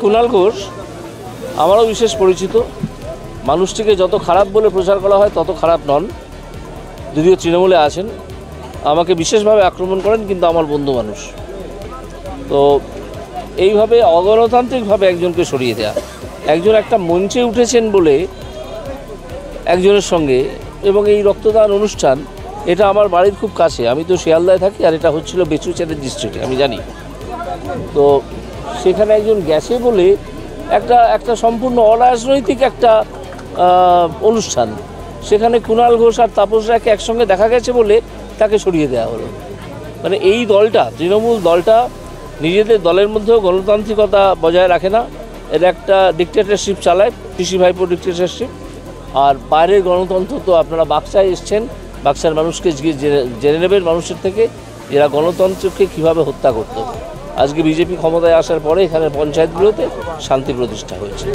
কুণাল ঘোষ আমারও বিশেষ পরিচিত। মানুষটিকে যত খারাপ বলে প্রচার করা হয় তত খারাপ নন, যদিও তৃণমূলে আছেন। আমাকে বিশেষভাবে আক্রমণ করেন, কিন্তু আমার বন্ধু মানুষ। তো এইভাবে অগণতান্ত্রিকভাবে একজনকে সরিয়ে দেয়া, একজন একটা মঞ্চে উঠেছেন বলে একজনের সঙ্গে, এবং এই রক্তদান অনুষ্ঠান এটা আমার বাড়ির খুব কাছে, আমি তো শিয়ালদায় থাকি, আর এটা হচ্ছিল বেচুচেরের ডিস্ট্রিক্টে, আমি জানি। তো সেখানে একজন গেছে বলে একটা সম্পূর্ণ অরাজনৈতিক একটা অনুষ্ঠান, সেখানে কুণাল ঘোষ আর তাপস রায়কে একসঙ্গে দেখা গেছে বলে তাকে সরিয়ে দেওয়া হলো। মানে এই দলটা, তৃণমূল দলটা, নিজেদের দলের মধ্যেও গণতান্ত্রিকতা বজায় রাখে না। এরা একটা ডিক্টেটরশিপ চালায়, পিসি ভাইপো ডিক্টেটরশিপ। আর বাইরের গণতন্ত্র তো আপনারা বাক্সায় এসছেন, বাক্সার মানুষকে জেনে নেবেন মানুষের থেকে এরা গণতন্ত্রকে কীভাবে হত্যা করত। আজকে বিজেপি ক্ষমতায় আসার পরে এখানে পঞ্চায়েতগুলোতে শান্তি প্রতিষ্ঠা হয়েছে।